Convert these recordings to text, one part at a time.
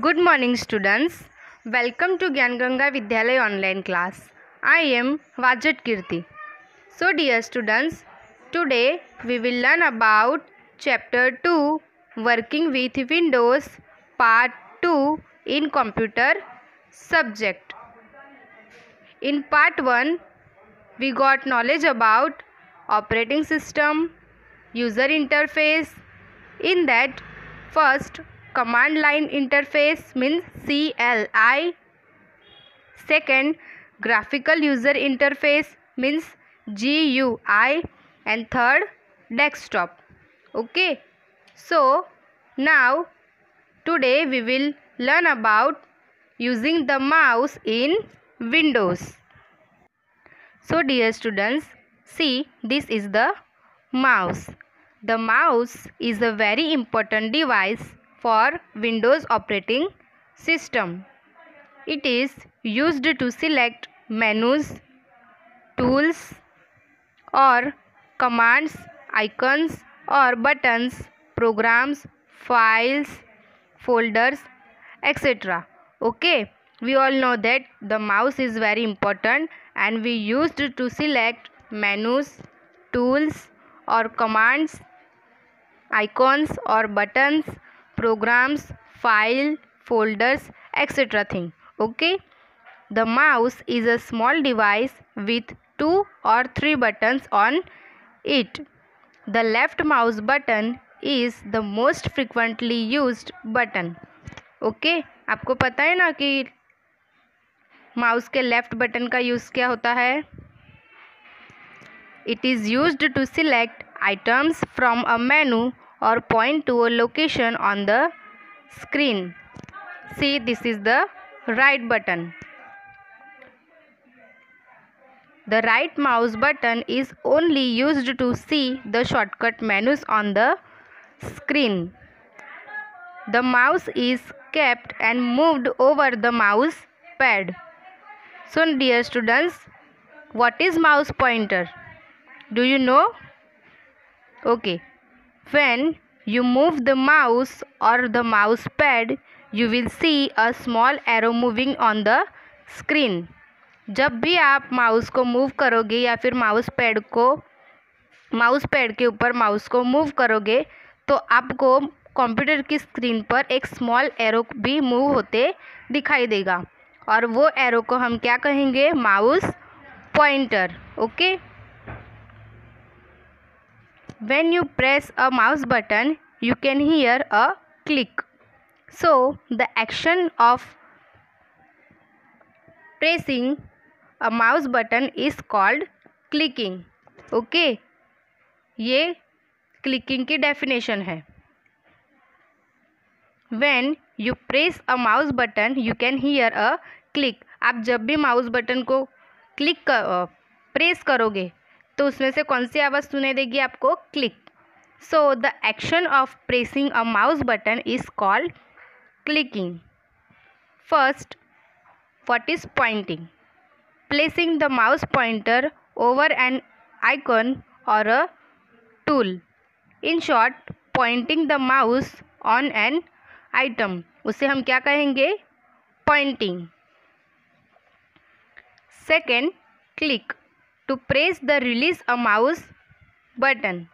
Good morning students. Welcome to Gyan Ganga Vidyalaya online class. I am Vajat Kirti. So dear students, today we will learn about chapter 2 working with Windows part 2 in computer subject. In part 1 we got knowledge about operating system, user interface. In that, first command line interface means CLI. Second, graphical user interface means GUI. And third, desktop. Okay. So now today we will learn about using the mouse in Windows. So dear students, see, this is the mouse. The mouse is a very important device for Windows operating system. It is used to select menus, tools or commands, icons or buttons, programs, files, folders, etc. Okay, we all know that the mouse is very important and we used to select menus, tools or commands, icons or buttons, programs, file, folders, etc. thing. Okay, the mouse is a small device with 2 or 3 buttons on it. The left mouse button is the most frequently used button. Okay आपको पता है ना कि mouse के left button का use क्या होता है. It is used to select items from a menu और point to a location on the screen. See, this is the right button. The right mouse button is only used to see the shortcut menus on the screen. The mouse is kept and moved over the mouse pad. So dear students, what is mouse pointer? Do you know? Okay. When you move the mouse or the mouse pad, you will see a small arrow moving on the screen. जब भी आप mouse को move करोगे या फिर mouse pad के ऊपर mouse को मूव करोगे तो आपको कंप्यूटर की स्क्रीन पर एक स्मॉल एरो भी मूव होते दिखाई देगा और वो एरो को हम क्या कहेंगे? Mouse pointer. Okay. When you press a mouse button you can hear a click. So the action of pressing a mouse button is called clicking. Okay, ये clicking की definition है. When you press a mouse button you can hear a click. आप जब भी mouse button को press करोगे तो उसमें से कौन सी आवाज़ सुनाई देगी आपको? Click. So the action of pressing a mouse button is called clicking. First, what is pointing? Placing the mouse pointer over an icon or a tool. In short, pointing the mouse on an item. उसे हम क्या कहेंगे? Pointing. Second, click. To press the release a mouse button.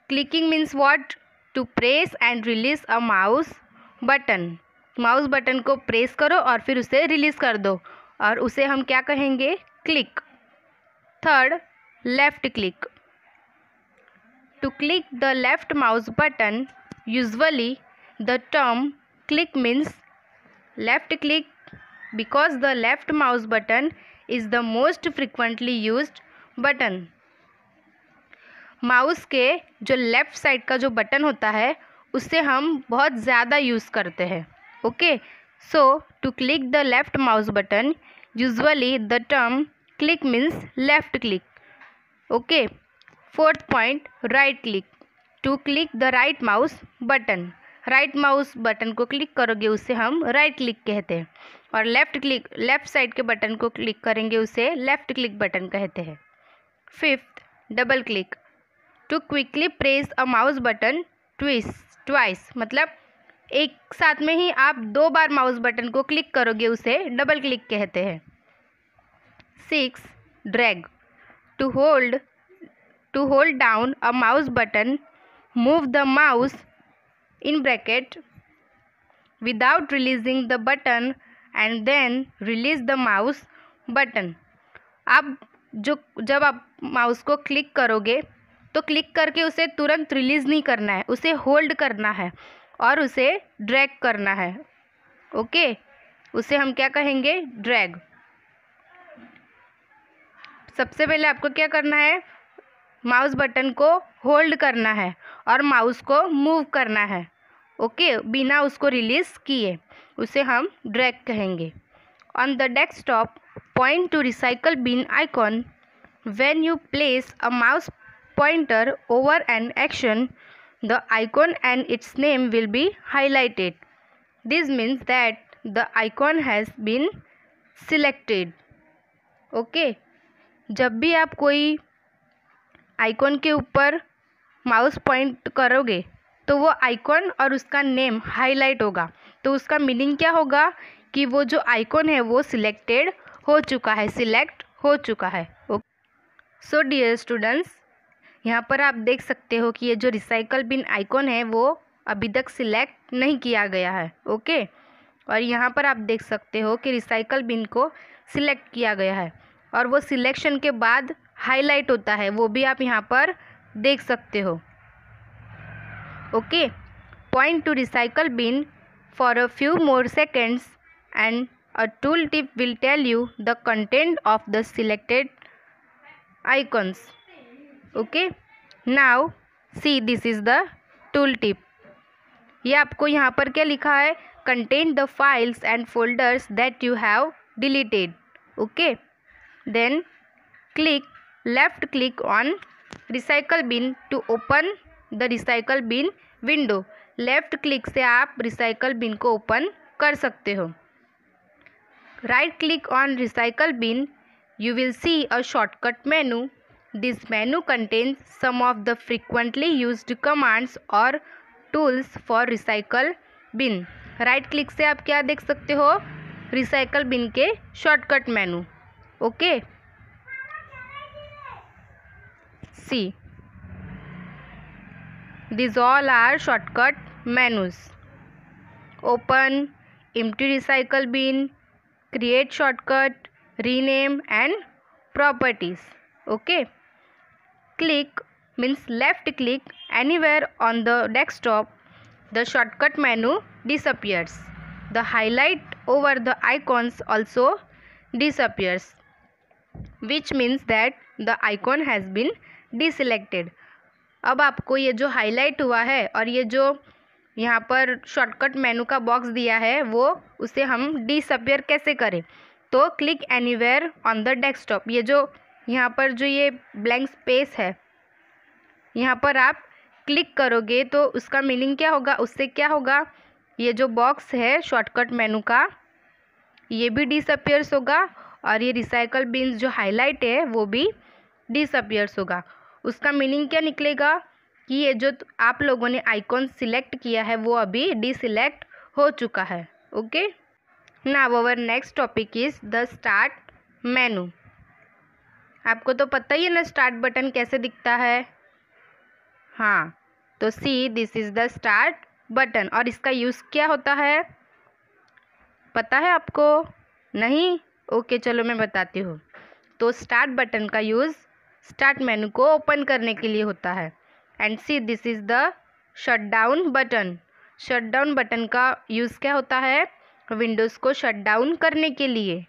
Clicking means what? To press and release a mouse button. Mouse button को press करो और फिर उसे release कर दो और उसे हम क्या कहेंगे? Click. Third, left click. To click the left mouse button, usually the term click means left click because the left mouse button is the most frequently used button. Mouse के जो लेफ़्ट साइड का जो button होता है उससे हम बहुत ज़्यादा यूज़ करते हैं. Okay, so to click the left mouse button, usually the term click means left click. Okay. Fourth point, right click. To click the right mouse button. Right mouse button को click करोगे उसे हम right click कहते हैं और left side के button को click करेंगे उसे लेफ्ट क्लिक बटन कहते हैं. Fifth, double click. To quickly press a mouse button twice, मतलब एक साथ में ही आप 2 बार माउस बटन को क्लिक करोगे उसे डबल क्लिक कहते हैं। 6. Drag. To hold down a mouse button, move the mouse in bracket without releasing the button and then release the mouse button। आप जब आप माउस को क्लिक करोगे तो क्लिक करके उसे तुरंत रिलीज़ नहीं करना है, उसे होल्ड करना है और उसे ड्रैग करना है। ओके, उसे हम क्या कहेंगे? ड्रैग। सबसे पहले आपको क्या करना है? माउस बटन को होल्ड करना है और माउस को मूव करना है। ओके, बिना उसको रिलीज़ किए, उसे हम ड्रैग कहेंगे। On the desktop, point to recycle bin icon. When you place a mouse pointer over an action, the icon and its name will be highlighted. This means that the icon has been selected. Okay, जब भी आप कोई icon के ऊपर mouse point करोगे तो वो icon और उसका नेम हाईलाइट होगा। तो उसका मीनिंग क्या होगा कि वो जो आइकॉन है वो सिलेक्ट हो चुका है। सो डियर स्टूडेंट्स, यहाँ पर आप देख सकते हो कि ये जो रिसाइकल बिन आइकॉन है वो अभी तक सिलेक्ट नहीं किया गया है। ओके, और यहाँ पर आप देख सकते हो कि रिसाइकल बिन को सिलेक्ट किया गया है और वो सिलेक्शन के बाद हाईलाइट होता है, वो भी आप यहाँ पर देख सकते हो। Okay, point to recycle bin for a few more seconds and a tool tip will tell you the content of the selected icons. Okay, now see this is the tool tip. ये आपको यहाँ पर क्या लिखा है? Contain the files and folders that you have deleted. Okay, then left click on recycle bin to open the recycle bin window. Left click से आप recycle बिन को ओपन कर सकते हो। Right click on recycle bin, you will see a shortcut menu. This menu contains some of the frequently used commands or tools for recycle bin. Right click से आप क्या देख सकते हो? रिसाइकल बिन के shortcut menu. Okay, see these all are shortcut menus. Open, empty recycle bin, create shortcut, rename and properties. Okay, click means left click anywhere on the desktop, the shortcut menu disappears. The highlight over the icons also disappears, which means that the icon has been deselected. अब आपको ये जो highlight हुआ है और ये जो यहाँ पर शॉर्टकट मेनू का बॉक्स दिया है वो उसे हम डिसअपियर कैसे करें? तो click anywhere on the desktop, ये जो यहाँ पर जो ये ब्लैंक स्पेस है यहाँ पर आप क्लिक करोगे तो उसका मीनिंग क्या होगा? उससे क्या होगा? ये जो बॉक्स है शॉर्टकट मेनू का ये भी डिसअपियर्स होगा और ये रिसाइकल बिन्स जो हाईलाइट है वो भी डिसअपियर्स होगा। उसका मीनिंग क्या निकलेगा कि ये जो आप लोगों ने आइकॉन सिलेक्ट किया है वो अभी डिसिलेक्ट हो चुका है। Okay, now our next topic is the start menu. आपको तो पता ही है ना स्टार्ट बटन कैसे दिखता है। हाँ, तो सी this is the start button. और इसका यूज़ क्या होता है पता है आपको? नहीं? ओके, चलो मैं बताती हूँ। तो स्टार्ट बटन का यूज़ स्टार्ट मेनू को ओपन करने के लिए होता है। And C this is the shut down button. Shut down button का यूज़ क्या होता है? विंडोज़ को शट डाउन करने के लिए।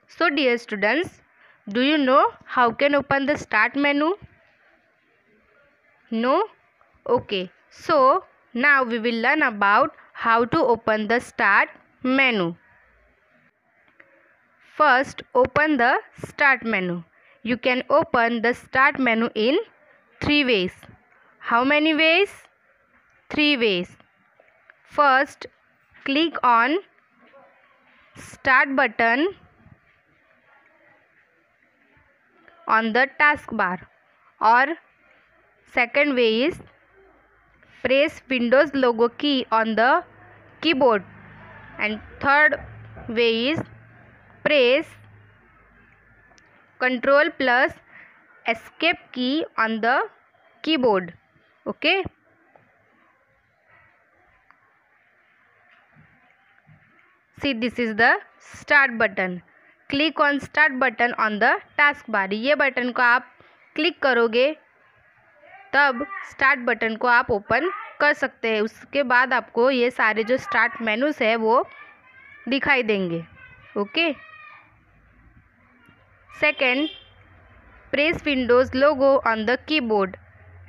So dear students, do you know how can open the start menu? No? Okay, so now we will learn about how to open the start menu. First, open the start menu. You can open the start menu in 3 ways. How many ways? 3 ways. First, click on start button on the taskbar, or second way is press Windows logo key on the keyboard. And third way is press Control plus Escape key on the keyboard. Okay. See, this is the start button. Click on start button on the taskbar. ये button को आप click करोगे तब start button को आप open कर सकते हैं. उसके बाद आपको ये सारे जो स्टार्ट मेनूज है वो दिखाई देंगे. Okay. Second, press Windows logo on the keyboard.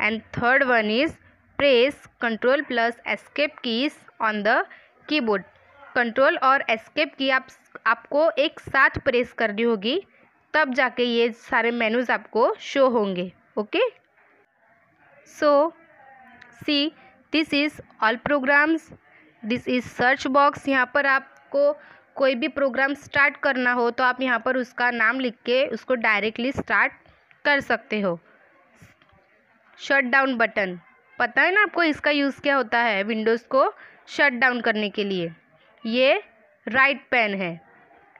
And third one is press control plus escape keys on the keyboard. Control और एस्केप की आपको एक साथ प्रेस करनी होगी, तब जाके ये सारे मेनूज आपको शो होंगे. Okay. So see, this is all programs. This is search box. यहाँ पर आपको कोई भी प्रोग्राम स्टार्ट करना हो तो आप यहाँ पर उसका नाम लिख के उसको डायरेक्टली स्टार्ट कर सकते हो. शट डाउन बटन, पता है ना आपको इसका यूज़ क्या होता है विंडोज़ को शट डाउन करने के लिए. ये राइट पेन है.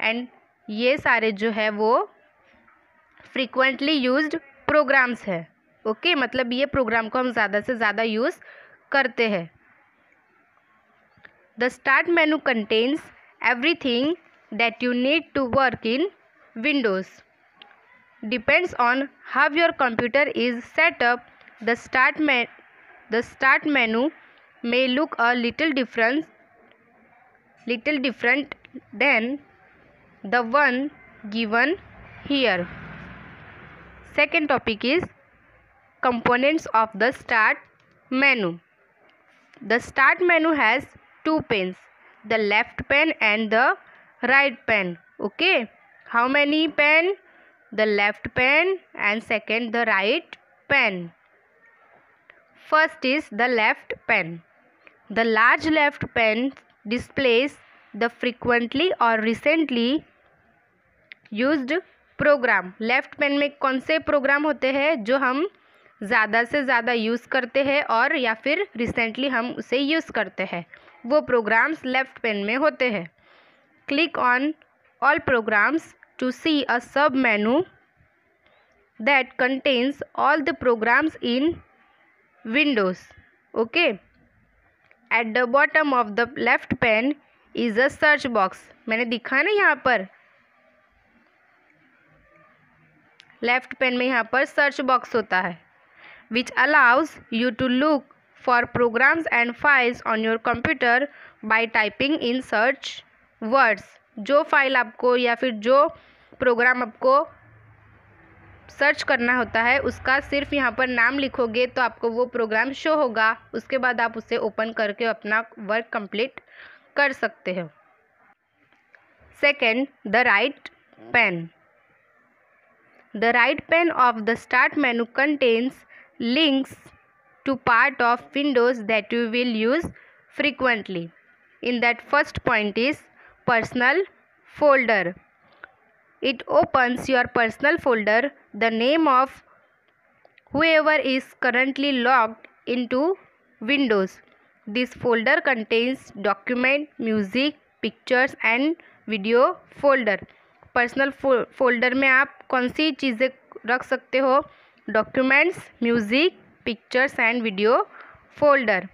एंड ये सारे जो है वो फ्रीक्वेंटली यूज्ड प्रोग्राम्स है. ओके. मतलब ये प्रोग्राम को हम ज़्यादा से ज़्यादा यूज़ करते हैं. The start menu contains everything that you need to work in Windows. Depends on how your computer is set up. The start menu may look a little different than the one given here. Second topic is components of the start menu. The start menu has two panes, the left pane and the right pane. Okay. How many pane? The left pane and second the right pane. First is the left pane. The large left pane displays the frequently or recently used program. Left pen में कौन से programme होते हैं जो हम ज़्यादा से ज़्यादा यूज़ करते हैं और या फिर रिसेंटली हम उसे यूज़ करते हैं, वो प्रोग्राम्स लेफ्ट पेन में होते हैं. Click on all programs to see a sub menu that contains all the programs in Windows. Okay. At the bottom of the left pane is a search box. मैंने दिखा ना यहाँ पर left pen में यहाँ पर सर्च बॉक्स होता है, which allows you to look for programs and files on your computer by typing in search words. जो फाइल आपको या फिर जो प्रोग्राम आपको सर्च करना होता है उसका सिर्फ यहाँ पर नाम लिखोगे तो आपको वो प्रोग्राम शो होगा. उसके बाद आप उसे ओपन करके अपना वर्क कंप्लीट कर सकते हो. Second, the right pane. The right pane of the start menu contains links to part of Windows that you will use frequently. In that first point is personal folder. It opens your personal folder, the name of whoever is currently logged into Windows. This folder contains document, music, pictures and video folder. Personal folder में आप कौन सी चीज़ें रख सकते हो? Documents, music, pictures and video folder.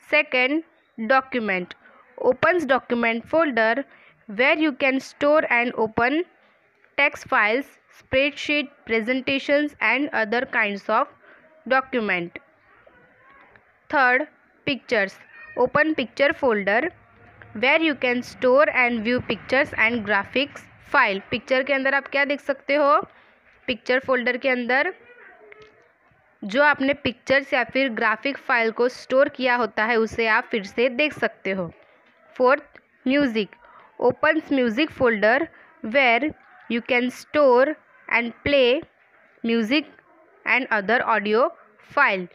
Second, document. opens document folder where you can store and open text files, spreadsheet, presentations and other kinds of document. Third, pictures. Open picture folder where you can store and view pictures and graphics file. Picture के अंदर आप क्या देख सकते हो? Picture folder के अंदर जो आपने पिक्चर्स या फिर ग्राफिक फाइल को स्टोर किया होता है उसे आप फिर से देख सकते हो. Fourth, music. opens music folder where you can store and play music and other audio file.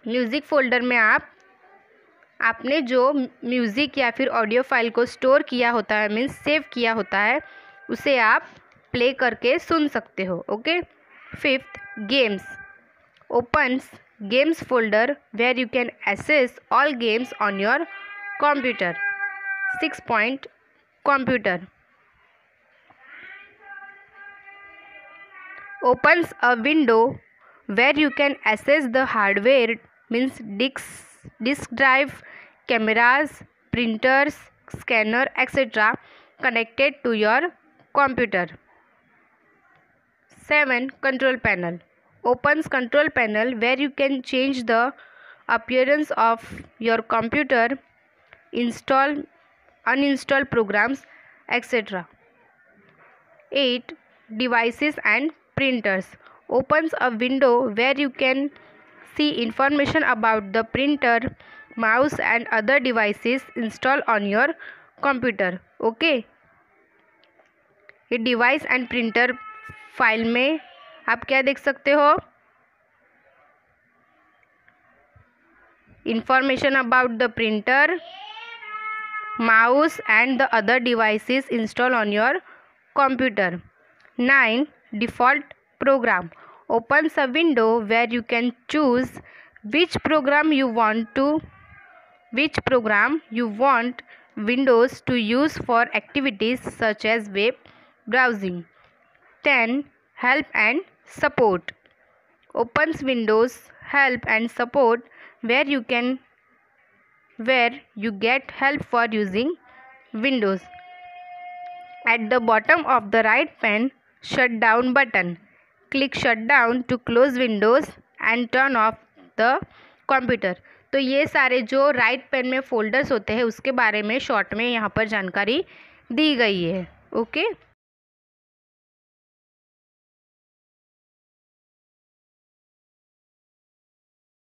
Music folder में आपने जो म्यूज़िक या फिर ऑडियो फाइल को स्टोर किया होता है, मीन्स सेव किया होता है, उसे आप प्ले करके सुन सकते हो. Okay. Fifth, games. opens games folder where you can access all games on your computer. 6 point computer. Opens a window where you can access the hardware, means disk drive, cameras, printers, scanner, etc. connected to your computer. 7. Control panel. Opens control panel where you can change the appearance of your computer, install, uninstall programs, etc. 8. Devices and printers. Opens a window where you can see information about the printer, mouse and other devices installed on your computer. Okay, ये device and printer file में आप क्या देख सकते हो? Information about the printer, mouse and the other devices installed on your computer. 9. Default program. Opens a window where you can choose which program you want Windows to use for activities such as web browsing. 10. Help and support. Opens Windows help and support where you get help for using Windows. At the bottom of the right pane, shutdown button. Click shutdown to close Windows and turn off the computer. तो ये सारे जो right pen में folders होते हैं उसके बारे में शॉर्ट में यहाँ पर जानकारी दी गई है. ओके.